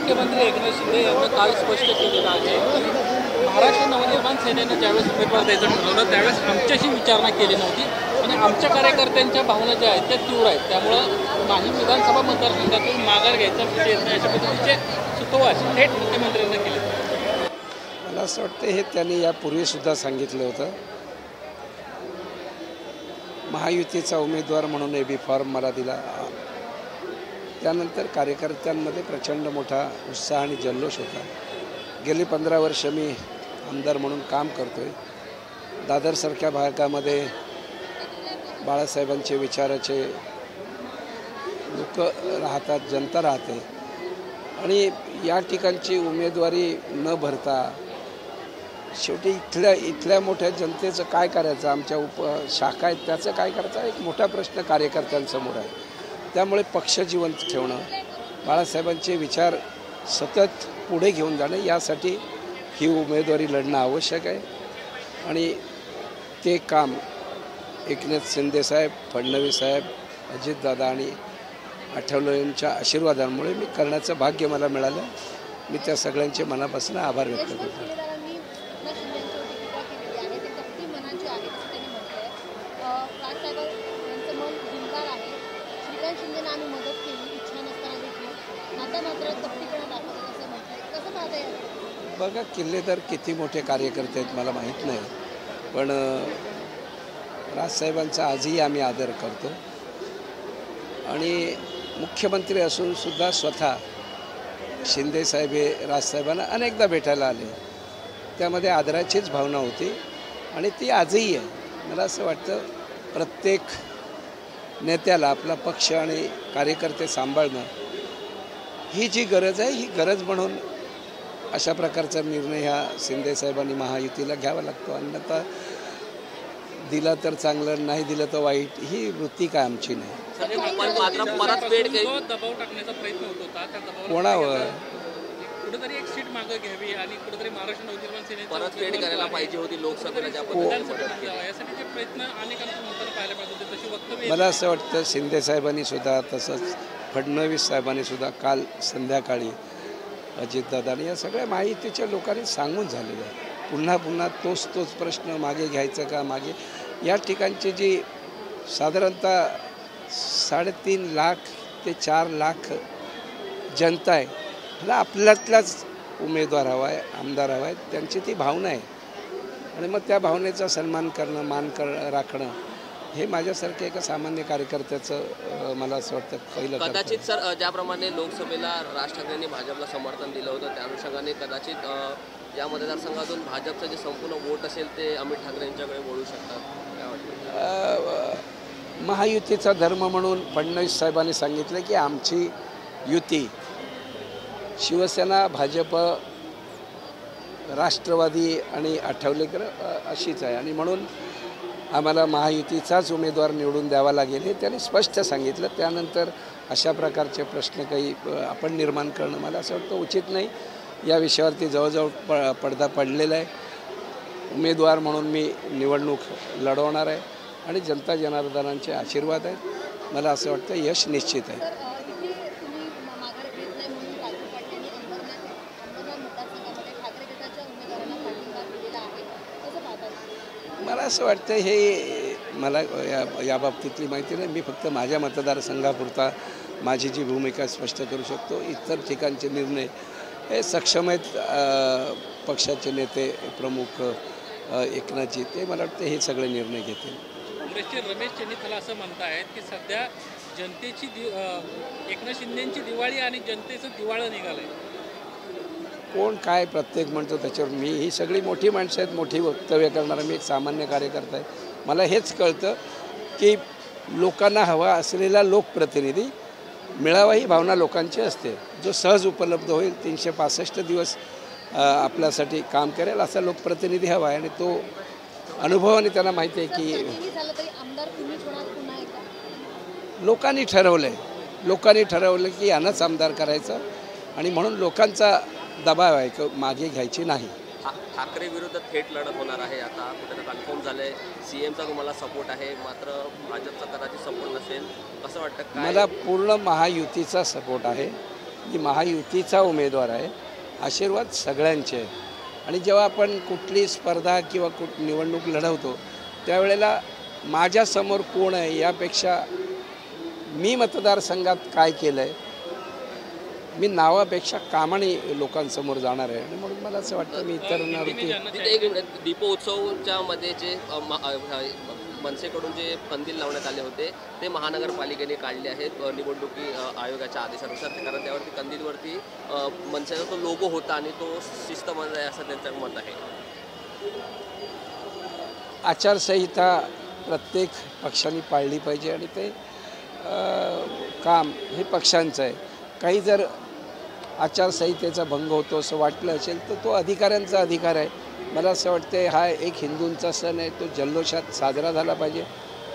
मुख्यमंत्री एकनाथ शिंदे यांनी काल स्पष्ट केलेलं आहे की महाराष्ट्र नवनिर्माण सेनेनं ज्यावेळेस उमेदवार द्यायचं ठरवलं त्यावेळेस आमच्याशी विचारणा केली नव्हती आणि आमच्या कार्यकर्त्यांच्या भावना ज्या आहेत त्या तीव्र आहेत, त्यामुळं माहीम विधानसभा मतदारसंघातून माघार घ्यायचा विषय येत नाही अशा पद्धतीचे सुतोवाच थेट मुख्यमंत्र्यांना केले. मला असं वाटतं हे त्यांनी यापूर्वीसुद्धा सांगितलं होतं. महायुतीचा उमेदवार म्हणून AB फॉर्म मला दिला. त्यानंतर कार्यकर्त्यांमध्ये प्रचंड मोठा उत्साह आणि जल्लोष होता. गेली 15 वर्ष मी आमदार म्हणून काम करतो आहे. दादरसारख्या भागामध्ये बाळासाहेबांचे विचाराचे लोक राहतात, जनता राहते आणि या ठिकाणची उमेदवारी न भरता शेवटी इथल्या मोठ्या जनतेचं काय करायचं, आमच्या शाखा आहेत त्याचं काय करायचं, एक मोठा प्रश्न कार्यकर्त्यांसमोर आहे. त्यामुळे पक्ष जिवंत ठेवणं, बाळासाहेबांचे विचार सतत पुढे घेऊन जाणं यासाठी ही उमेदवारी लढणं आवश्यक आहे आणि ते काम एकनाथ शिंदेसाहेब, फडणवीस साहेब, अजितदादा आणि आठवले यांच्या आशीर्वादांमुळे मी करण्याचं भाग्य मला मिळालं. मी त्या सगळ्यांचे मनापासून आभार व्यक्त करतो. बघा, किल्लेदार किती मोठे कार्यकर्ते आहेत मला माहीत नाही, पण राजसाहेबांचा आजही आम्ही आदर करतो आणि मुख्यमंत्री असूनसुद्धा स्वतः शिंदेसाहेब हे राजसाहेबांना अनेकदा भेटायला आले. त्यामध्ये आदराचीच भावना होती आणि ती आजही आहे. मला असं वाटतं प्रत्येक नेत्याला आपला पक्ष आणि कार्यकर्ते सांभाळणं ही जी गरज आहे, ही गरज म्हणून अशा प्रकारचा निर्णय ह्या शिंदेसाहेबांनी महायुतीला घ्यावा लागतो. अन्यथा दिला तर चांगलं, नाही दिलं तर वाईट, ही वृत्ती काय आमची नाही. दबाव टाकण्याचा प्रयत्न होत होता, त्या दबावाला कोणावर कुठेतरी एक सीट मागे घ्यावी आणि कुठेतरी महाराष्ट्र नवनिर्माण सेनेची परतफेड करायला पाहिजे होती लोकसभेला, यासाठीचे प्रयत्न अनेकांना होताना पाहायला पाहिजे होते. तशी वक्तव्य मला असं वाटतं शिंदेसाहेबांनी सुद्धा, तसंच फडणवीस साहेबांनी सुद्धा काल संध्याकाळी अजितदादांनी या सगळ्या माहितीच्या लोकांनी सांगून झालेलं आहे. पुन्हा पुन्हा तोच प्रश्न मागे घ्यायचं का मागे. या ठिकाणची जी साधारणतः 3.5 लाख ते 4 लाख जनता आहे, ह्याला आपल्यातलाच उमेदवार हवा आहे, आमदार हवा आहे, त्यांची ती भावना आहे आणि मग त्या सन्मान करणं, राखणं हे माझ्यासारख्या एका सामान्य कार्यकर्त्याचं मला असं वाटतं पहिलं. कदाचित सर, ज्याप्रमाणे लोकसभेला राज ठाकरेंनी भाजपला समर्थन दिलं होतं त्या अनुषंगाने कदाचित या मतदारसंघातून भाजपचं जे संपूर्ण वोट असेल ते अमित ठाकरे यांच्याकडे वळू शकतात, काय वाटतं? महायुतीचा धर्म म्हणून फडणवीस साहेबांनी सांगितलं की आमची युती शिवसेना, भाजप, राष्ट्रवादी आणि आठवलेकर अशीच आहे आणि म्हणून आम्हाला महायुतीचाच उमेदवार निवडून द्यावा लागेल हे त्यांनी स्पष्ट सांगितलं. त्यानंतर अशा प्रकारचे प्रश्न काही आपण निर्माण करणं मला असं वाटतं उचित नाही. या विषयावरती जवळजवळ पडदा पडलेला आहे. उमेदवार म्हणून मी निवडणूक लढवणार आहे आणि जनता जनार्दनांचे आशीर्वाद आहेत. मला असं वाटतं यश निश्चित आहे. मला असं वाटतं हे मला या बाबतीतली माहिती नाही. मी फक्त माझ्या मतदारसंघापुरता माझी जी भूमिका स्पष्ट करू शकतो. इतर ठिकाणचे निर्णय हे सक्षम आहेत पक्षाचे नेते प्रमुख एकनाथजी, ते मला वाटतं हे सगळे निर्णय घेतील. काँग्रेसचे रमेश चेन्नीथला असं म्हणतायत की सध्या जनतेची एकनाथ शिंदेची दिवाळी आणि जनतेचं दिवाळं निघालंय. कोण काय प्रत्येक म्हणतो त्याच्यावर मी, ही सगळी मोठी माणसं आहेत, मोठी वक्तव्य करणारा मी एक सामान्य कार्यकर्ता आहे. मला हेच कळतं की लोकांना हवा असलेला लोकप्रतिनिधी मिळावा ही भावना लोकांची असते. जो सहज उपलब्ध होईल, 365 दिवस आपल्यासाठी काम करेल असा लोकप्रतिनिधी हवा आहे आणि तो अनुभवाने त्यांना माहिती आहे की लोकांनी ठरवलं की यांनाच आमदार करायचं आणि म्हणून लोकांचा दबाव आहे की मागे घ्यायची नाही. ठाकरे विरुद्ध थेट लढत होणार आहे. आता कुठे कन्फर्म झालंय, CMचा तुम्हाला सपोर्ट आहे, मात्र भाजपचा कदाचित सपोर्ट नसेल, कसं वाटतं? मला पूर्ण महायुतीचा सपोर्ट आहे मी महायुतीचा उमेदवार आहे, आशीर्वाद सगळ्यांचे आहे. आणि जेव्हा आपण कुठली स्पर्धा किंवा निवडणूक लढवतो त्यावेळेला माझ्यासमोर कोण आहे यापेक्षा मी मतदारसंघात काय केलं आहे, मी नावापेक्षा कामाने लोकांसमोर जाणार आहे. आणि म्हणून मला असं वाटतं मी इतरांवरती तिथे एक मिनिट, दीपोत्सवच्या मध्ये जे मनसेकडून जे कंदील लावण्यात आले होते ते महानगरपालिकेने काढले आहेत निवडणुकी आयोगाच्या आदेशानुसार, कारण त्यावरती कंदीलवरती मनसेचा तो लोगो होता आणि तो शिस्तबद्ध आहे असं त्यांचं मत आहे. आचारसंहिता प्रत्येक पक्षाने पाळली पाहिजे आणि ते काम हे पक्षांचं आहे. काही जर आचारसंहितेचा भंग होतो असं वाटलं असेल तर तो अधिकाऱ्यांचा अधिकार आहे. मला असं वाटतं हा एक हिंदूंचा सण आहे, तो जल्लोषात साजरा झाला पाहिजे.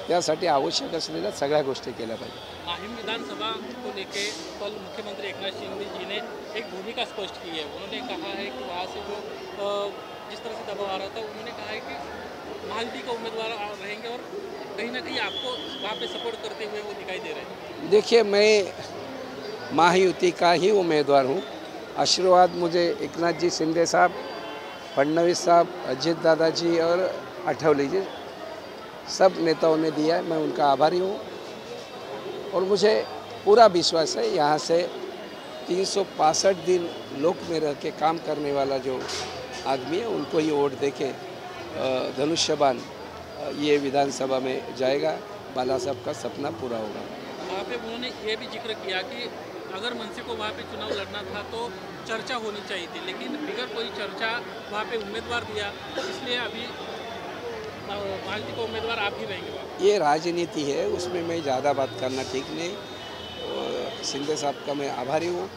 त्यासाठी आवश्यक असलेल्या सगळ्या गोष्टी केल्या पाहिजे. माहिम विधानसभा को लेके कल मुख्यमंत्री एकनाथ शिंदे जी ने एक भूमिका स्पष्ट की है. उन्होंने कहा है कि वहाँ से जो जिस तरह से दबाव आ रहा था, उन्होंने कहा है कि महायुति का उम्मीदवार रहेंगे और कहीं ना कहीं आपको वहाँ पे सपोर्ट करते हुए वो दिखाई दे रहे हैं. देखिए, मैं महायुति का ही उम्मीदवार हूँ. आशीर्वाद मुझे एकनाथ जी शिंदे साहब, फडणवीस साहब, अजित दादाजी और आठवले जी सब नेताओं ने दिया है. मैं उनका आभारी हूँ और मुझे पूरा विश्वास है यहाँ से 365 दिन लोक में रह के काम करने वाला जो आदमी है उनको ही वोट देके धनुष्यबान ये विधानसभा में जाएगा. बाला साहब का सपना पूरा होगा. वहाँ पे उन्होंने ये भी जिक्र किया कि अगर मनसे को वहाँ पे चुनाव लड़ना था तो चर्चा होनी चाहिए थी, लेकिन बिगर कोई चर्चा वहाँ पे उम्मीदवार दिया, इसलिए अभी महायुति का उम्मीदवार आप ही रहेंगे वहाँ. ये राजनीति है, उसमें मैं ज़्यादा बात करना ठीक नहीं. शिंदे साहब का मैं आभारी हूँ.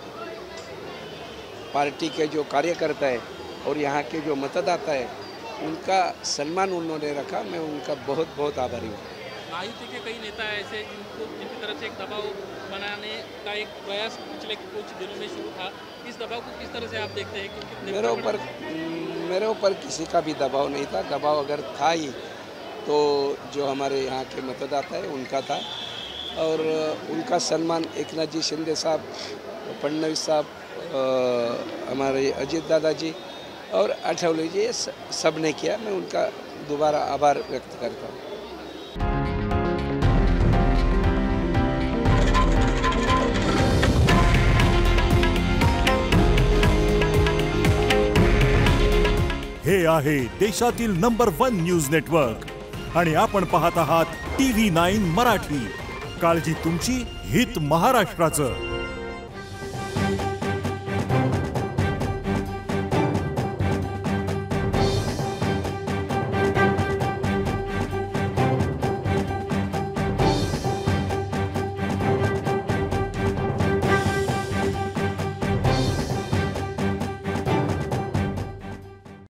पार्टी के जो कार्यकर्ता है और यहाँ के जो मतदाता है उनका सम्मान उन्होंने रखा. मैं उनका बहुत बहुत आभारी हूँ. महायुति के कई नेता ऐसे जिनकी तरफ से एक दबाव बनाने का एक प्रयास पिछले कुछ दिनों में शुरू था. इस दबाव को किस तरह से आप देखते हैं? क्योंकि मेरे ऊपर किसी का भी दबाव नहीं था. दबाव अगर था ही तो जो हमारे यहाँ के मतदाता है उनका था और उनका सम्मान एकनाथ जी शिंदे साहब, फडणवीस साहब, हमारे अजित दादाजी और आठवले जी सब ने किया. मैं उनका दोबारा आभार व्यक्त करता हूँ. हे आहे देशातील नंबर 1 न्यूज नेटवर्क आणि आपण पाहत आहात TV9 मराठी. काळजी तुमची, हित महाराष्ट्राचं.